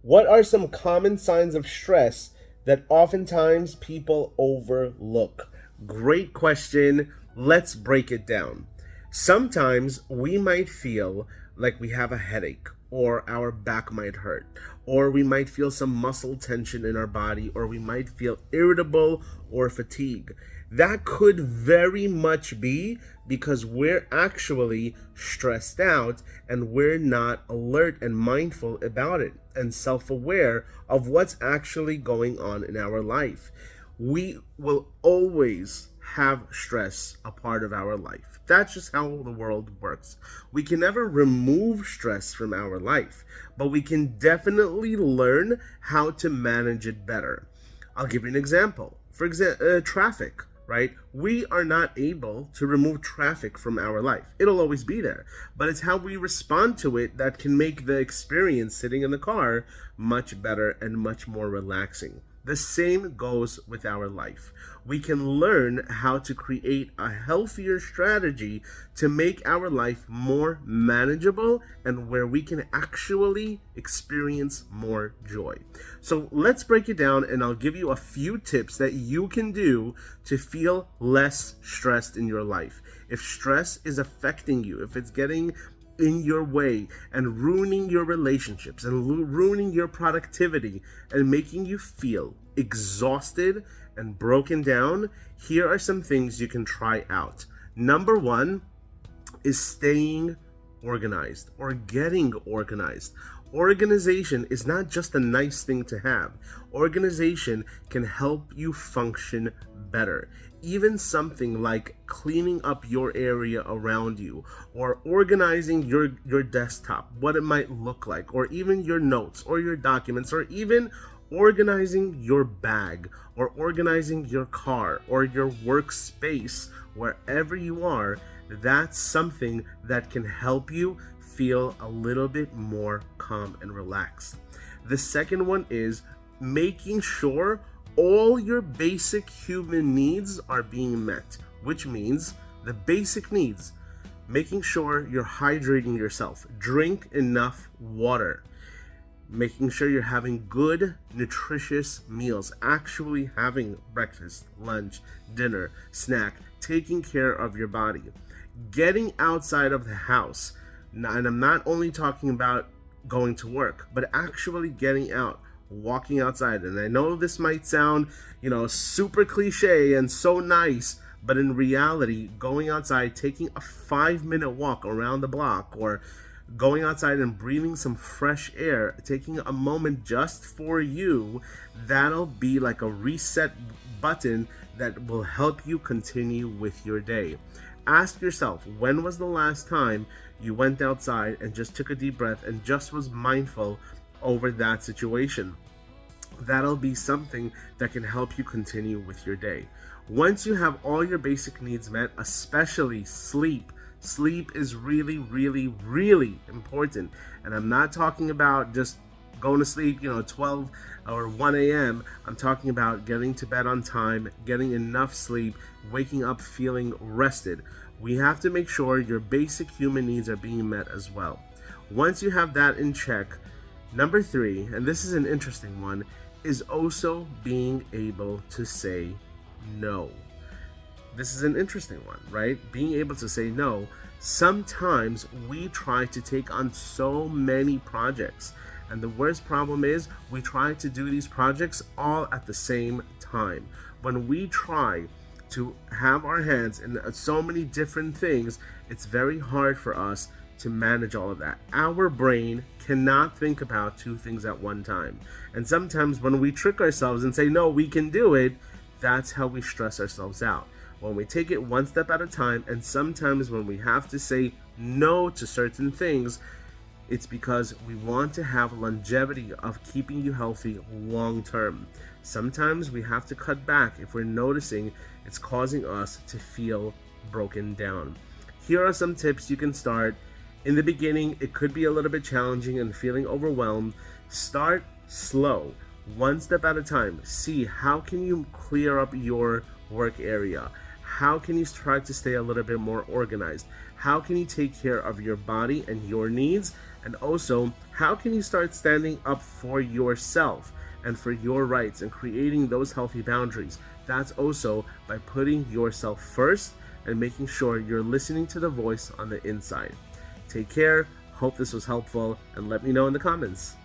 What are some common signs of stress that oftentimes people overlook? Great question. Let's break it down. Sometimes we might feel like we have a headache, or our back might hurt, or we might feel some muscle tension in our body, or we might feel irritable or fatigue. That could very much be because we're actually stressed out and we're not alert and mindful about it and self aware of what's actually going on in our life. We will always have stress a part of our life. That's just how the world works. We can never remove stress from our life, but we can definitely learn how to manage it better. I'll give you an example. For example, traffic, right? We are not able to remove traffic from our life. It'll always be there, but it's how we respond to it that can make the experience sitting in the car much better and much more relaxing. The same goes with our life. We can learn how to create a healthier strategy to make our life more manageable and where we can actually experience more joy. So let's break it down, and I'll give you a few tips that you can do to feel less stressed in your life. If stress is affecting you, if it's getting in your way and ruining your relationships and ruining your productivity and making you feel exhausted and broken down, here are some things you can try out. Number one is staying organized or getting organized. Organization is not just a nice thing to have. Organization can help you function better. Even something like cleaning up your area around you, or organizing your desktop, what it might look like, or even your notes or your documents, or even organizing your bag, or organizing your car or your workspace, wherever you are. That's something that can help you feel a little bit more calm and relaxed. The second one is making sure all your basic human needs are being met, which means the basic needs, making sure you're hydrating yourself, drink enough water, making sure you're having good, nutritious meals, actually having breakfast, lunch, dinner, snack, taking care of your body, getting outside of the house. And I'm not only talking about going to work, but actually getting out, walking outside. And I know this might sound, super cliche and so nice, but in reality, going outside, taking a 5-minute walk around the block, or going outside and breathing some fresh air, taking a moment just for you, that'll be like a reset button that will help you continue with your day. Ask yourself, when was the last time you went outside and just took a deep breath and just was mindful over that situation? That'll be something that can help you continue with your day. Once you have all your basic needs met, especially sleep, sleep is really, really, really important. And I'm not talking about just going to sleep, 12 or 1 a.m. I'm talking about getting to bed on time, getting enough sleep, waking up feeling rested. We have to make sure your basic human needs are being met as well. Once you have that in check, number 3, and this is an interesting one, is also being able to say no. This is an interesting one, right? Being able to say no. Sometimes we try to take on so many projects, and the worst problem is we try to do these projects all at the same time. When we try to have our hands in so many different things, it's very hard for us to manage all of that. Our brain cannot think about 2 things at one time. And sometimes when we trick ourselves and say, no, we can do it, that's how we stress ourselves out. When we take it one step at a time, and sometimes when we have to say no to certain things, it's because we want to have longevity of keeping you healthy long term. Sometimes we have to cut back if we're noticing it's causing us to feel broken down. Here are some tips you can start. In the beginning, it could be a little bit challenging and feeling overwhelmed. Start slow, one step at a time. See how can you clear up your work area. How can you try to stay a little bit more organized? How can you take care of your body and your needs? And also, how can you start standing up for yourself and for your rights and creating those healthy boundaries? That's also by putting yourself first and making sure you're listening to the voice on the inside. Take care. Hope this was helpful, and let me know in the comments.